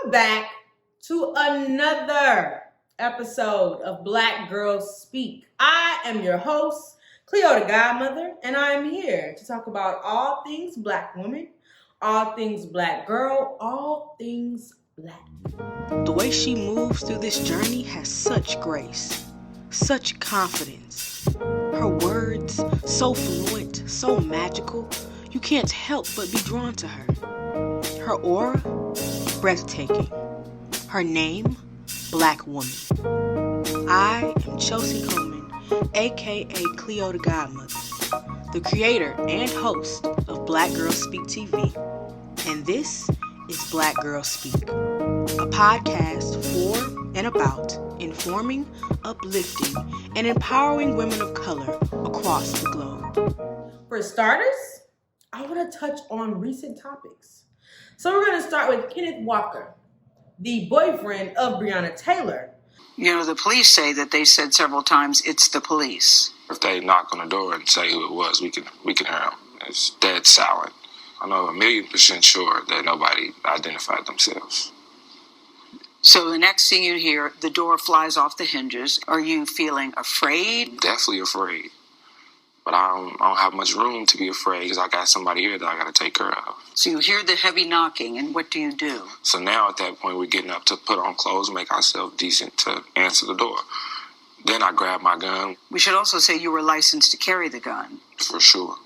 Welcome back to another episode of Black Girls Speak. I am your host, CleoDaGodmother, and I am here to talk about all things Black women, all things Black girl, all things Black. The way she moves through this journey has such grace, such confidence. Her words, so fluent, so magical, you can't help but be drawn to her. Her aura, breathtaking. Her name, Black Woman. I am Chelsea Coleman, aka CleoDaGodmother, the creator and host of Black Girls Speak TV. And this is Black Girls Speak, a podcast for and about informing, uplifting, and empowering women of color across the globe. For starters, I want to touch on recent topics. So we're going to start with Kenneth Walker, the boyfriend of Breonna Taylor. You know, the police say that they said several times, it's the police. If they knock on the door and say who it was, we can hear them. It's dead silent. I know 1,000,000% sure that nobody identified themselves. So the next thing you hear, the door flies off the hinges. Are you feeling afraid? Definitely afraid. But I don't have much room to be afraid because I got somebody here that I got to take care of. So you hear the heavy knocking, and what do you do? So now at that point, we're getting up to put on clothes, make ourselves decent to answer the door. Then I grab my gun. We should also say you were licensed to carry the gun. For sure.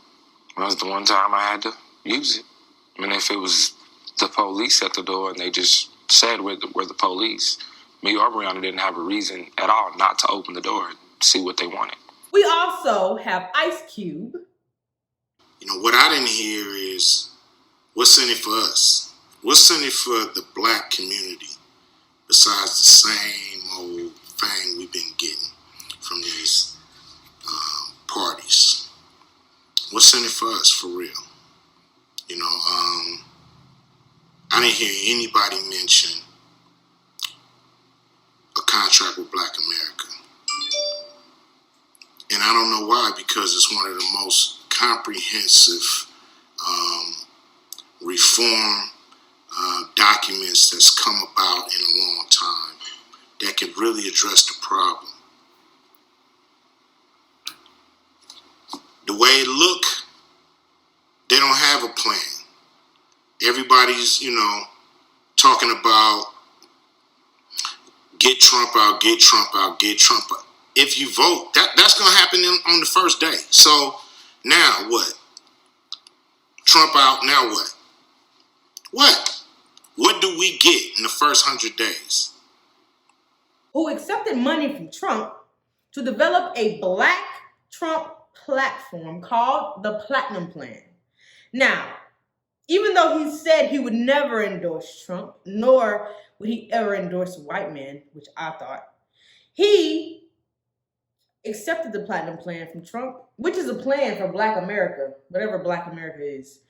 That was the one time I had to use it. I mean, if it was the police at the door and they just said we're the police, me or Breonna didn't have a reason at all not to open the door and see what they wanted. We also have Ice Cube. You know, what I didn't hear is what's in it for us? What's in it for the Black community besides the same old thing we've been getting from these parties? What's in it for us, for real? You know, I didn't hear anybody mention a contract with Black America. And I don't know why, because it's one of the most comprehensive reform documents that's come about in a long time that could really address the problem. The way it look, they don't have a plan. Everybody's, talking about get Trump out, get Trump out, get Trump out. If you vote, that's going to happen on the first day. So now what? Trump out, now what? What? What do we get in the first 100 days? Who accepted money from Trump to develop a Black Trump platform called the Platinum Plan. Now, even though he said he would never endorse Trump, nor would he ever endorse a white man, which I thought, he accepted the Platinum Plan from Trump, which is a plan for Black America, whatever Black America is.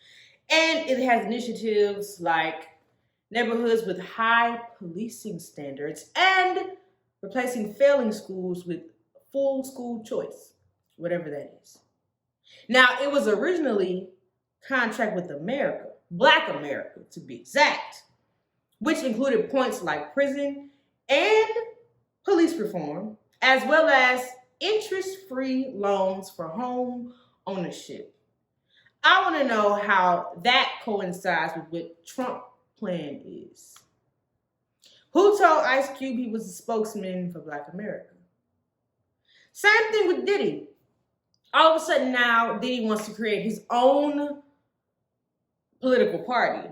And it has initiatives like neighborhoods with high policing standards and replacing failing schools with full school choice, whatever that is. Now, it was originally contract with America, Black America to be exact, which included points like prison and police reform, as well as interest-free loans for home ownership. I want to know how that coincides with what Trump plan is. Who told Ice Cube he was a spokesman for Black America? Same thing with Diddy. All of a sudden now, Diddy wants to create his own political party.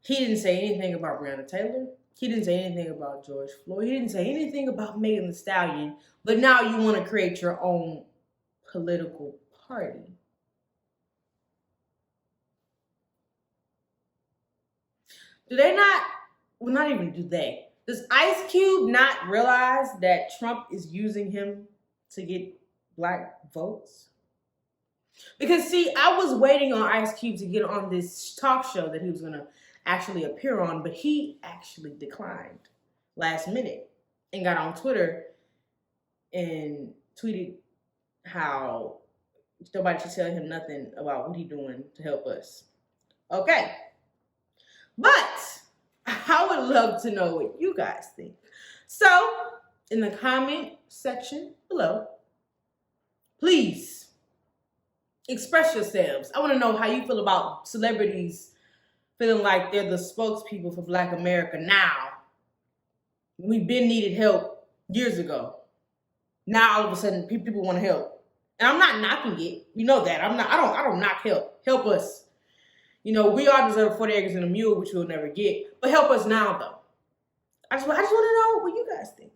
He didn't say anything about Breonna Taylor. He didn't say anything about George Floyd. He didn't say anything about Megan Thee Stallion. But now you want to create your own political party. Do they not, well, not even do they. Does Ice Cube not realize that Trump is using him to get Black votes? Because, see, I was waiting on Ice Cube to get on this talk show that he was going to actually appear on, but he actually declined last minute and got on Twitter and tweeted how nobody should tell him nothing about what he's doing to help us. Okay. But would love to know what you guys think. So, in the comment section below, please express yourselves. I want to know how you feel about celebrities feeling like they're the spokespeople for Black America now. We've been needed help years ago. Now all of a sudden people want to help. And I'm not knocking it. You know that. I don't knock help. Help us. You know, we all deserve 40 acres and a mule, which we'll never get. But help us now, though. I just want to know what you guys think.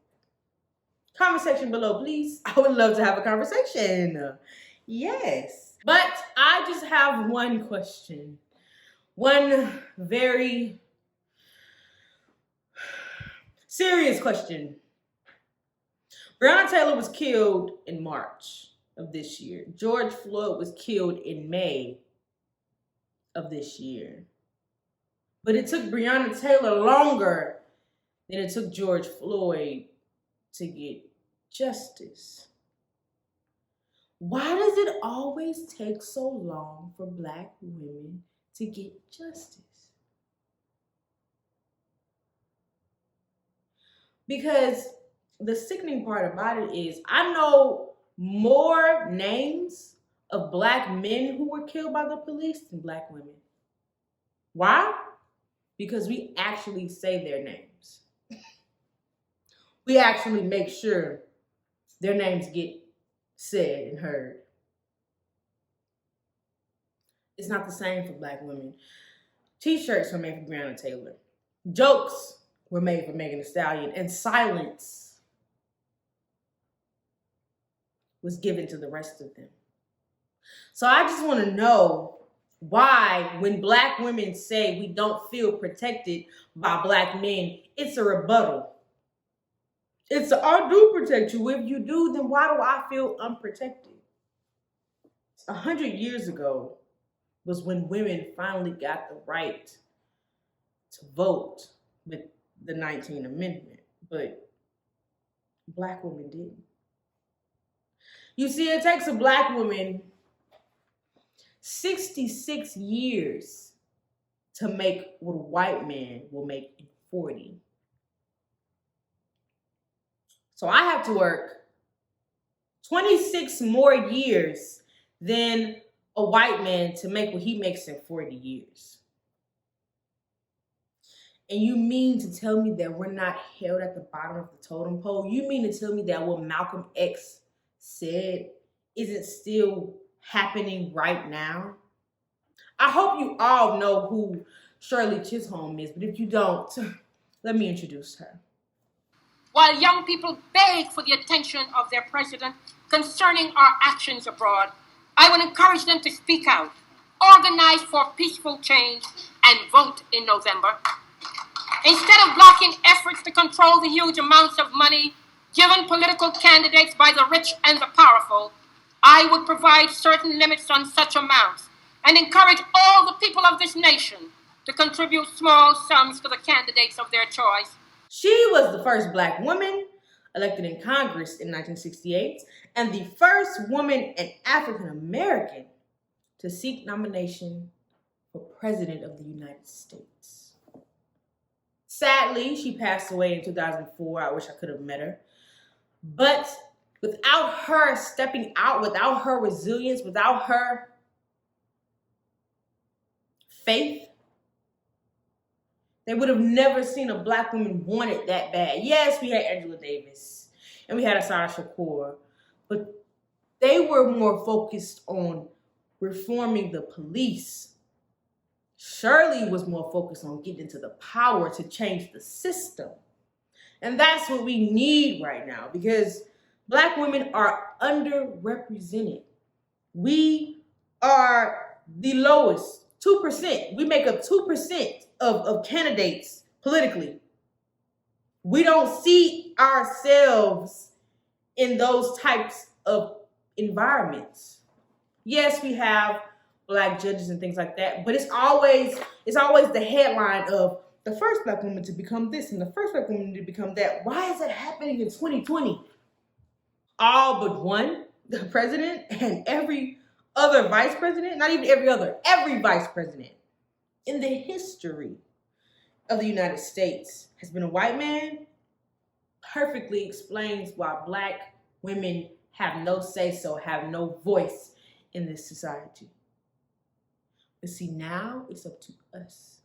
Comment section below, please. I would love to have a conversation. Yes. But I just have one question. One very serious question. Breonna Taylor was killed in March of this year. George Floyd was killed in May of this year. But it took Breonna Taylor longer than it took George Floyd to get justice. Why does it always take so long for Black women to get justice? Because the sickening part about it is I know more names of Black men who were killed by the police than Black women. Why? Because we actually say their names. We actually make sure their names get said and heard. It's not the same for Black women. T-shirts were made for Breonna Taylor. Jokes were made for Megan Thee Stallion. And silence was given to the rest of them. So I just want to know why when Black women say we don't feel protected by Black men, it's a rebuttal. It's I do protect you. If you do, then why do I feel unprotected? 100 years ago was when women finally got the right to vote with the 19th Amendment, but Black women didn't. You see, it takes a Black woman 66 years to make what a white man will make in 40. So I have to work 26 more years than a white man to make what he makes in 40 years. And you mean to tell me that we're not held at the bottom of the totem pole? You mean to tell me that what Malcolm X said isn't still happening right now? I hope you all know who Shirley Chisholm is, but if you don't, let me introduce her. While young people beg for the attention of their president concerning our actions abroad, I would encourage them to speak out, organize for peaceful change, and vote in November. Instead of blocking efforts to control the huge amounts of money given political candidates by the rich and the powerful, I would provide certain limits on such amounts and encourage all the people of this nation to contribute small sums to the candidates of their choice. She was the first Black woman elected in Congress in 1968 and the first woman and African American to seek nomination for President of the United States. Sadly, she passed away in 2004. I wish I could have met her. But without her stepping out, without her resilience, without her faith, they would have never seen a Black woman want it that bad. Yes, we had Angela Davis and we had Asada Shakur, but they were more focused on reforming the police. Shirley was more focused on getting into the power to change the system. And that's what we need right now because Black women are underrepresented. We are the lowest, 2%. We make up 2% of candidates politically. We don't see ourselves in those types of environments. Yes, we have Black judges and things like that, but it's always the headline of the first Black woman to become this and the first Black woman to become that. Why is that happening in 2020? All but one, the president and every other vice president, not even every other, every vice president in the history of the United States has been a white man perfectly explains why Black women have no say-so, have no voice in this society. But see, now it's up to us.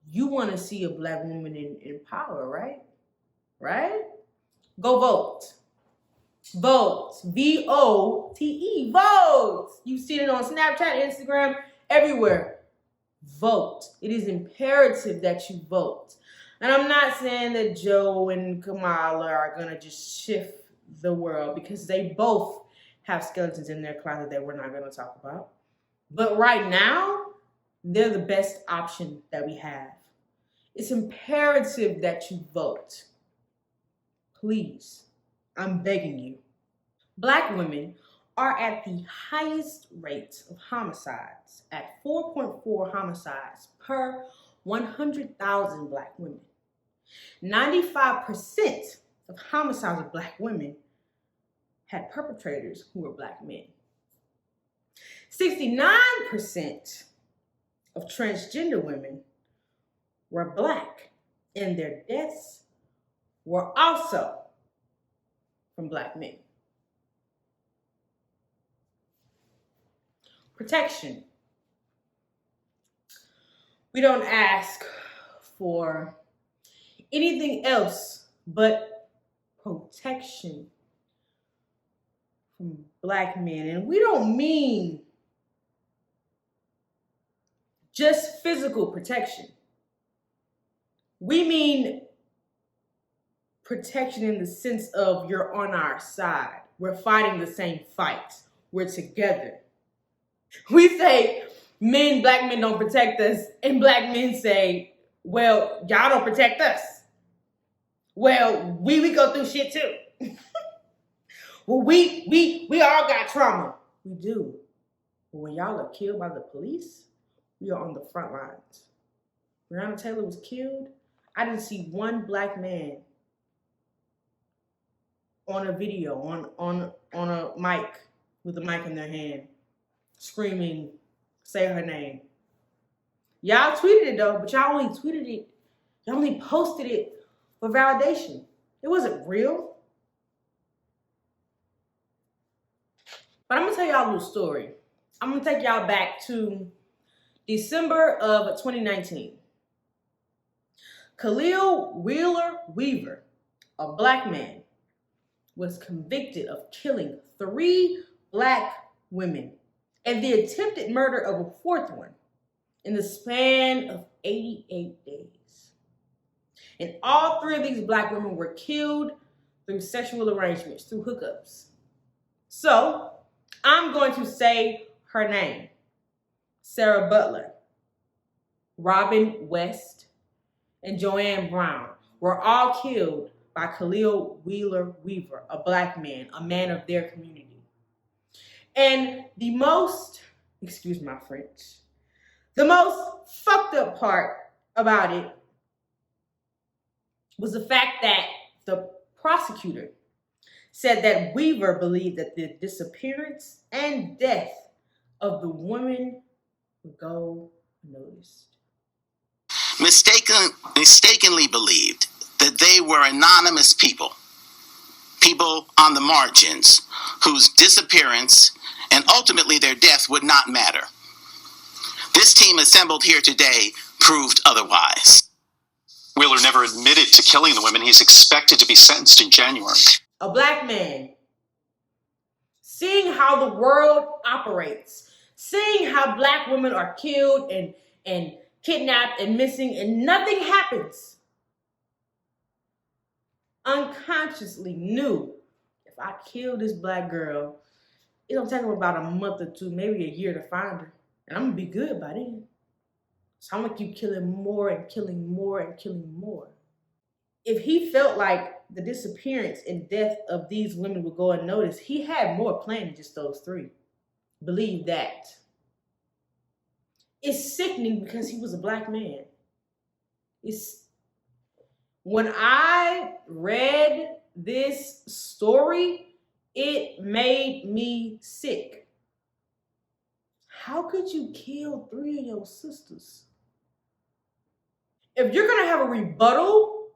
You want to see a Black woman in power, right? Right? Go vote. Vote. VOTE. Vote. You've seen it on Snapchat, Instagram, everywhere. Vote. It is imperative that you vote. And I'm not saying that Joe and Kamala are going to just shift the world, because they both have skeletons in their closet that we're not going to talk about. But right now, they're the best option that we have. It's imperative that you vote. Please, I'm begging you. Black women are at the highest rate of homicides, at 4.4 homicides per 100,000 Black women. 95% of homicides of Black women had perpetrators who were Black men. 69% of transgender women were Black, and their deaths were also from Black men. Protection. We don't ask for anything else but protection from Black men. And we don't mean just physical protection. We mean protection in the sense of you're on our side. We're fighting the same fight. We're together. We say Black men don't protect us, and Black men say, well, y'all don't protect us. Well, we go through shit too. Well, we all got trauma. We do. But when y'all are killed by the police, we are on the front lines. Breonna Taylor was killed. I didn't see one Black man on a video, on a mic, with a mic in their hand, screaming, say her name. Y'all tweeted it though, but y'all only posted it for validation. It wasn't real. But I'm gonna tell y'all a little story. I'm gonna take y'all back to December of 2019. Khalil Wheeler Weaver, a Black man, was convicted of killing 3 Black women and the attempted murder of a 4th one in the span of 88 days. And all 3 of these Black women were killed through sexual arrangements, through hookups. So I'm going to say her name. Sarah Butler, Robin West, and Joanne Brown were all killed by Khalil Wheeler Weaver, a Black man, a man of their community. And the most, excuse my French, the most fucked up part about it was the fact that the prosecutor said that Weaver believed that the disappearance and death of the women would go unnoticed. Mistakenly believed that they were anonymous people on the margins, whose disappearance and ultimately their death would not matter. This team assembled here today proved otherwise. Wheeler never admitted to killing the women. He's expected to be sentenced in January. A Black man, seeing how the world operates, seeing how Black women are killed and kidnapped and missing and nothing happens, unconsciously knew, if I kill this Black girl, it'll take them about a month or 2, maybe a year to find her. And I'm going to be good by then. So I'm going to keep killing more and killing more and killing more. If he felt like the disappearance and death of these women would go unnoticed, he had more planned than just those 3. Believe that. It's sickening because he was a Black man. When I read this story, it made me sick. How could you kill 3 of your sisters? if you're going to have a rebuttal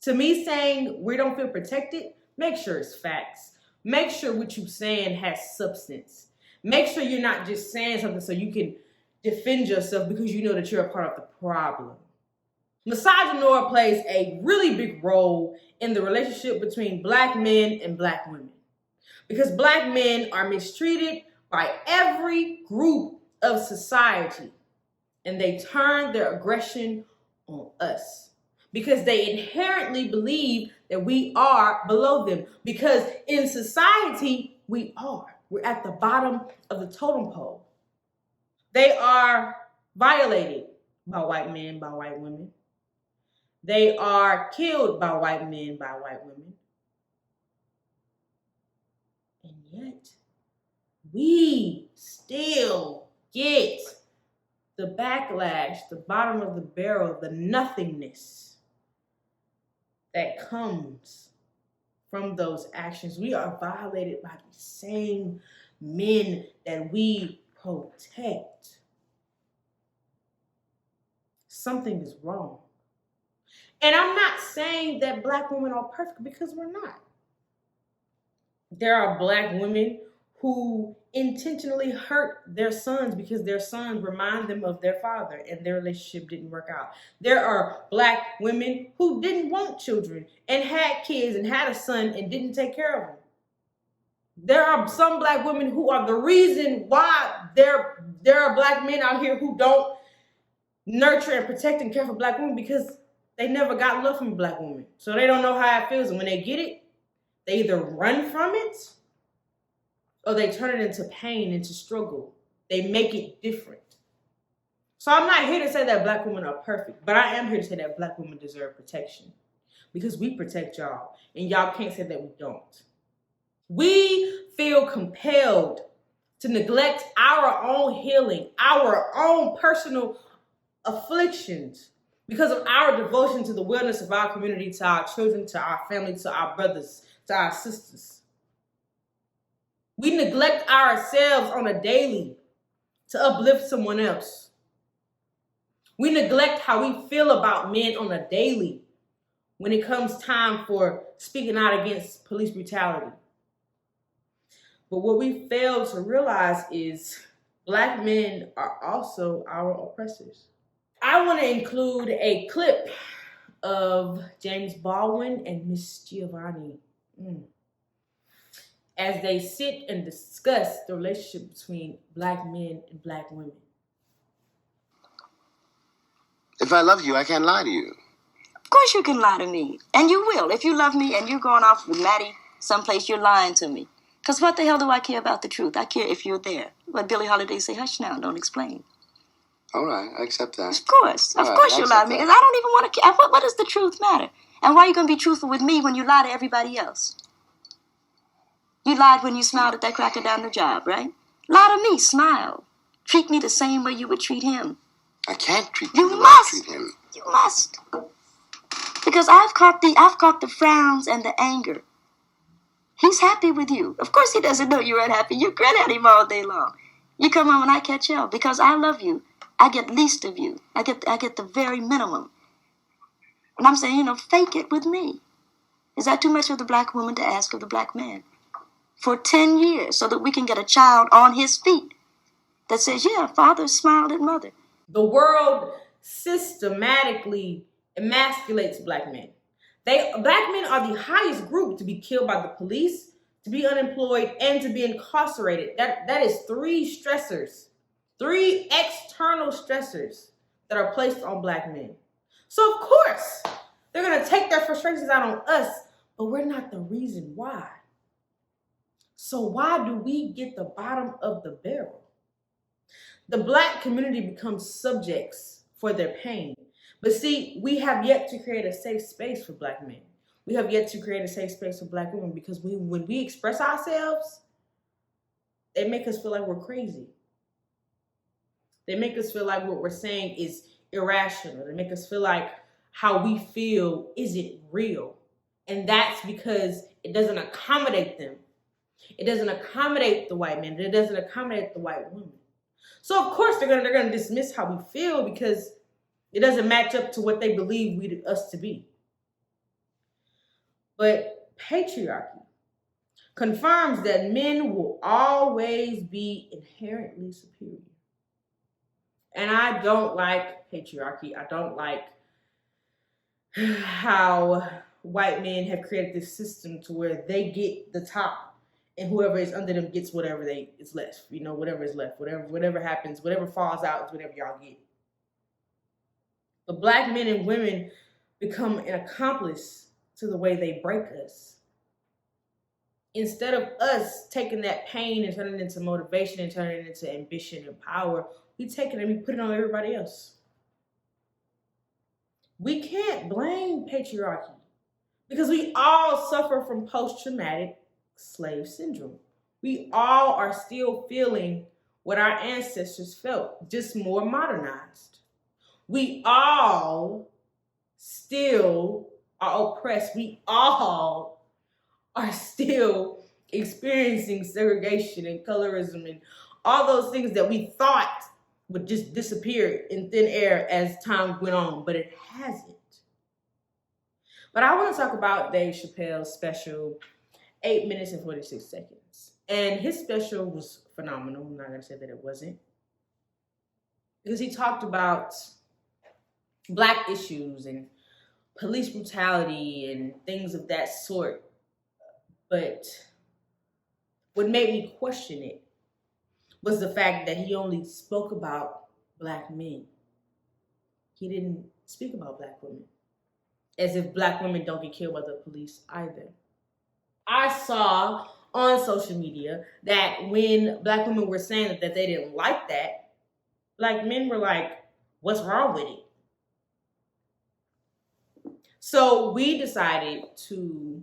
to me saying we don't feel protected, make sure it's facts. Make sure what you're saying has substance. Make sure you're not just saying something so you can defend yourself because you know that you're a part of the problem. Misogyny plays a really big role in the relationship between Black men and Black women. Because Black men are mistreated by every group of society. And they turn their aggression on us. Because they inherently believe that we are below them. Because in society, we are. We're at the bottom of the totem pole. They are violated by white men, by white women. They are killed by white men, by white women. And yet, we still get the backlash, the bottom of the barrel, the nothingness that comes from those actions. We are violated by the same men that we protect. Something is wrong. And I'm not saying that Black women are perfect, because we're not. There are Black women who intentionally hurt their sons because their sons remind them of their father and their relationship didn't work out. There are Black women who didn't want children and had kids and had a son and didn't take care of them. There are some Black women who are the reason why there are Black men out here who don't nurture and protect and care for Black women, because they never got love from a Black woman. So they don't know how it feels. And when they get it, they either run from it or they turn it into pain, into struggle. They make it different. So I'm not here to say that Black women are perfect, but I am here to say that Black women deserve protection, because we protect y'all, and y'all can't say that we don't. We feel compelled to neglect our own healing, our own personal afflictions, because of our devotion to the wellness of our community, to our children, to our family, to our brothers, to our sisters. We neglect ourselves on a daily to uplift someone else. We neglect how we feel about men on a daily when it comes time for speaking out against police brutality. But what we fail to realize is Black men are also our oppressors. I want to include a clip of James Baldwin and Miss Giovanni as they sit and discuss the relationship between Black men and Black women. If I love you, I can't lie to you. Of course you can lie to me. And you will. If you love me and you're going off with Maddie someplace, you're lying to me. Because what the hell do I care about the truth? I care if you're there. What Billie Holiday say, hush now, don't explain. All right, I accept that. Of course you lie to me. And I don't even want to care. What does the truth matter? And why are you going to be truthful with me when you lie to everybody else? You lied when you smiled at that cracker down the job, right? Lie to me, smile. Treat me the same way you would treat him. I can't treat you the way must. I treat him. You must. Because I've caught the frowns and the anger. He's happy with you. Of course he doesn't know you're unhappy. You grin at him all day long. You come home and I catch hell because I love you. I get least of you. I get the very minimum. And I'm saying, fake it with me. Is that too much of the Black woman to ask of the Black man? For 10 years, so that we can get a child on his feet that says, yeah, father smiled at mother. The world systematically emasculates Black men. Black men are the highest group to be killed by the police, to be unemployed, and to be incarcerated. That is 3 stressors. 3 external stressors that are placed on Black men. So of course, they're going to take their frustrations out on us, but we're not the reason why. So why do we get the bottom of the barrel? The Black community becomes subjects for their pain. But see, we have yet to create a safe space for Black men. We have yet to create a safe space for Black women, because when we express ourselves, they make us feel like we're crazy. They make us feel like what we're saying is irrational. They make us feel like how we feel isn't real. And that's because it doesn't accommodate them. It doesn't accommodate the white man. It doesn't accommodate the white woman. So of course they're gonna dismiss how we feel, because It doesn't match up to what they believe us to be. But patriarchy confirms that men will always be inherently superior. And I don't like patriarchy. I don't like how white men have created this system to where they get the top and whoever is under them gets whatever is left. You know, whatever is left, whatever happens, whatever falls out is whatever y'all get. But black men and women become an accomplice to the way they break us. Instead of us taking that pain and turning it into motivation and turning it into ambition and power, we take it and we put it on everybody else. We can't blame patriarchy because we all suffer from post-traumatic slave syndrome. We all are still feeling what our ancestors felt, just more modernized. We all still are oppressed. We all are still experiencing segregation and colorism and all those things that we thought would just disappear in thin air as time went on, but it hasn't. But I want to talk about Dave Chappelle's special, 8 minutes and 46 seconds. And his special was phenomenal. I'm not going to say that it wasn't. Because he talked about Black issues and police brutality and things of that sort. But what made me question it was the fact that he only spoke about Black men. He didn't speak about Black women. As if Black women don't get killed by the police either. I saw on social media that when Black women were saying that they didn't like that, Black men were like, what's wrong with it? So we decided to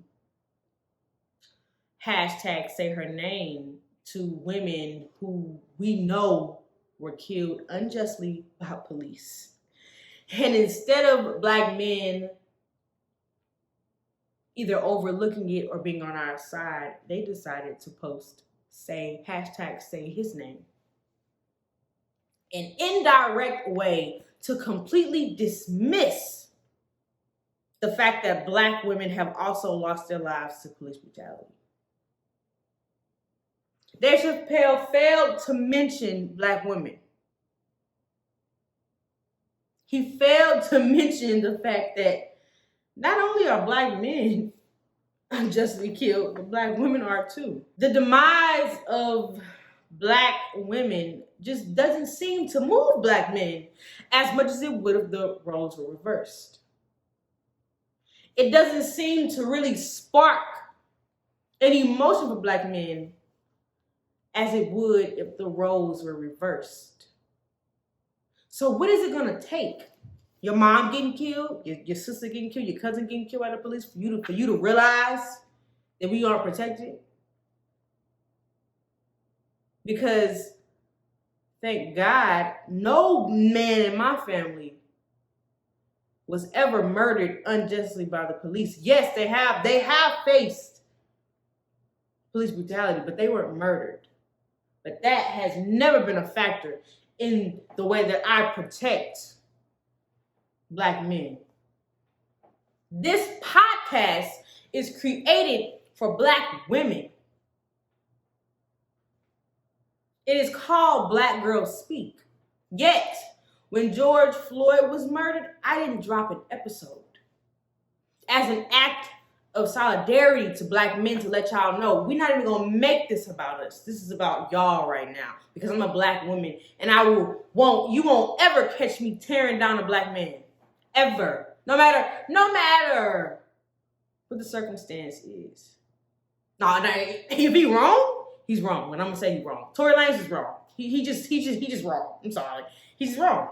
hashtag say her name to women who we know were killed unjustly by police. And instead of Black men either overlooking it or being on our side, they decided to post hashtag say his name. An indirect way to completely dismiss the fact that Black women have also lost their lives to police brutality. Dave Chappelle failed to mention Black women. He failed to mention the fact that not only are Black men unjustly killed, but Black women are too. The demise of Black women just doesn't seem to move Black men as much as it would if the roles were reversed. It doesn't seem to really spark an emotion for Black men as it would if the roles were reversed. So what is it gonna take? Your mom getting killed, your sister getting killed, your cousin getting killed by the police for you to realize that we aren't protected? Because thank God, no man in my family was ever murdered unjustly by the police. Yes, they have faced police brutality, but they weren't murdered. But that has never been a factor in the way that I protect Black men. This podcast is created for Black women. It is called BlkGirlsSpeak. Yet, when George Floyd was murdered, I didn't drop an episode. As an act of solidarity to Black men to let y'all know, we're not even gonna make this about us. This is about y'all right now because I'm a Black woman and you won't ever catch me tearing down a Black man. Ever. No matter what the circumstance is. Now, if he's wrong, he's wrong. And I'm gonna say he's wrong. Tory Lanez is wrong. He just wrong. I'm sorry. He's wrong.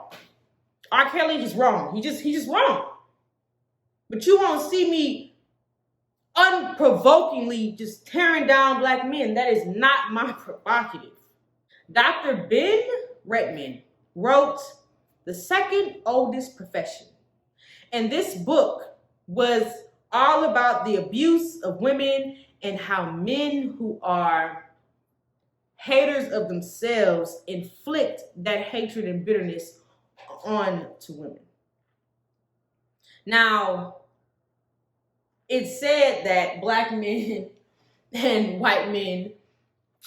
R. Kelly is wrong. He just wrong. But you won't see me unprovokingly just tearing down Black men. That is not my prerogative. Dr. Ben Redman wrote The Second Oldest Profession. And this book was all about the abuse of women and how men who are haters of themselves inflict that hatred and bitterness on to women. Now, it's said that black men and white men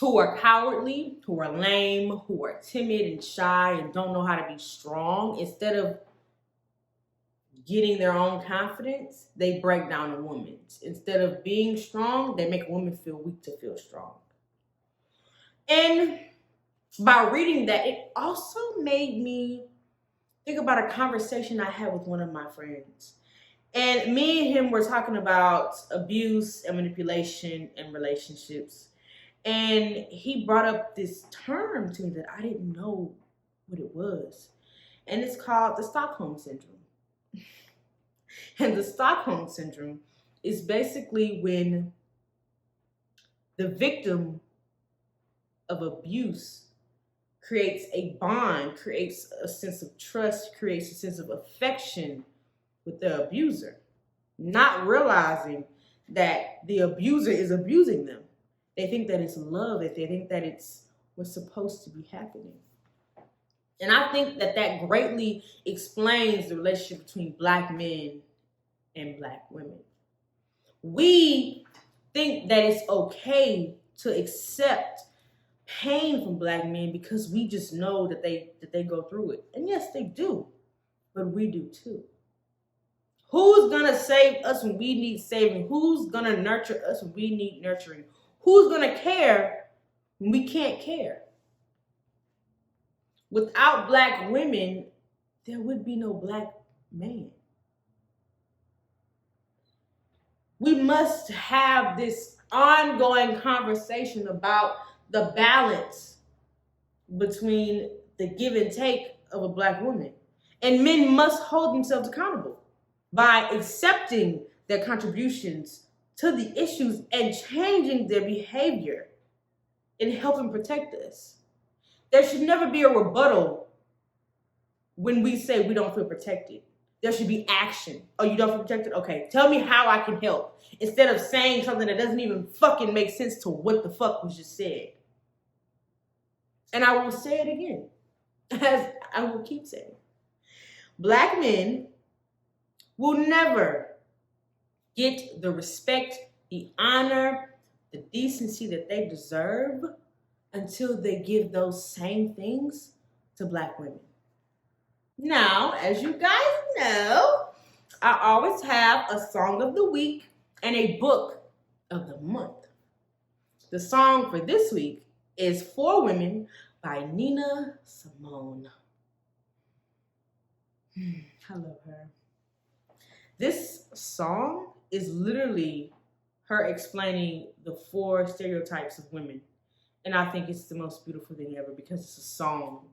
who are cowardly, who are lame, who are timid and shy and don't know how to be strong, instead of getting their own confidence, they break down a woman's. Instead of being strong, they make a woman feel weak to feel strong. And by reading that, it also made me think about a conversation I had with one of my friends. And me and him were talking about abuse and manipulation in relationships. And he brought up this term to me that I didn't know what it was. And it's called the Stockholm Syndrome. And the Stockholm Syndrome is basically when the victim of abuse creates a bond, creates a sense of trust, creates a sense of affection with the abuser, not realizing that the abuser is abusing them. They think that it's love, that they think that it's what's supposed to be happening. And I think that that greatly explains the relationship between black men and black women. We think that it's okay to accept pain from black men because we just know that they go through it. And yes, they do, but we do too. Who's gonna save us when we need saving? Who's gonna nurture us when we need nurturing? Who's gonna care when we can't care? Without black women, there would be no black man. We must have this ongoing conversation about the balance between the give and take of a black woman. And men must hold themselves accountable by accepting their contributions to the issues and changing their behavior and helping protect us. There should never be a rebuttal when we say we don't feel protected. There should be action. Oh, you don't feel protected? Okay, tell me how I can help. Instead of saying something that doesn't even fucking make sense to what the fuck was just said. And I will say it again, as I will keep saying. Black men will never get the respect, the honor, the decency that they deserve until they give those same things to black women. Now, as you guys know, I always have a song of the week and a book of the month. The song for this week is For Women by Nina Simone. I love her. This song is literally her explaining the 4 stereotypes of women. And I think it's the most beautiful thing ever because it's a song,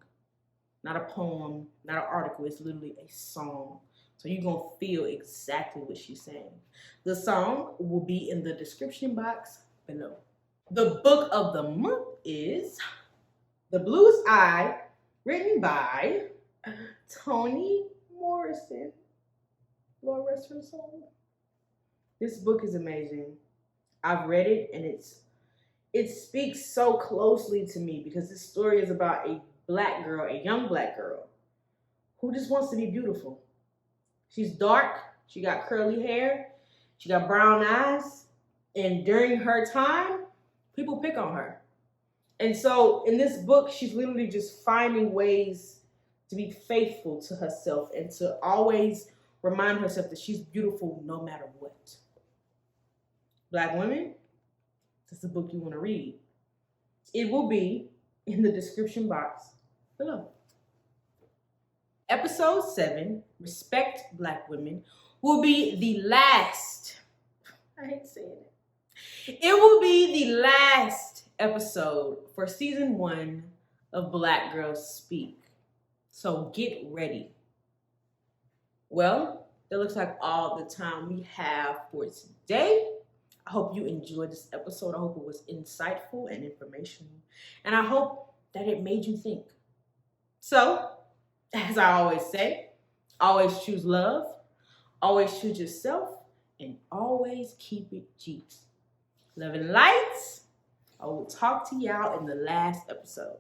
not a poem, not an article. It's literally a song. So you're going to feel exactly what she's saying. The song will be in the description box below. The book of the month is The Bluest Eye, written by Toni Morrison. Lord rest her soul. This book is amazing. I've read it and it speaks so closely to me because this story is about a black girl, a young black girl, who just wants to be beautiful. She's dark, she got curly hair, she got brown eyes, and during her time, people pick on her. And so in this book, she's literally just finding ways to be faithful to herself and to always remind herself that she's beautiful no matter what. Black women, this is the book you want to read. It will be in the description box below. Episode 7, Respect Black Women, will be the last, I hate saying it. It will be the last episode for season 1 of Black Girls Speak. So get ready. Well, that looks like all the time we have for today. I hope you enjoyed this episode. I hope it was insightful and informational. And I hope that it made you think. So, as I always say, always choose love, always choose yourself, and always keep it G. Love and lights. I will talk to y'all in the last episode.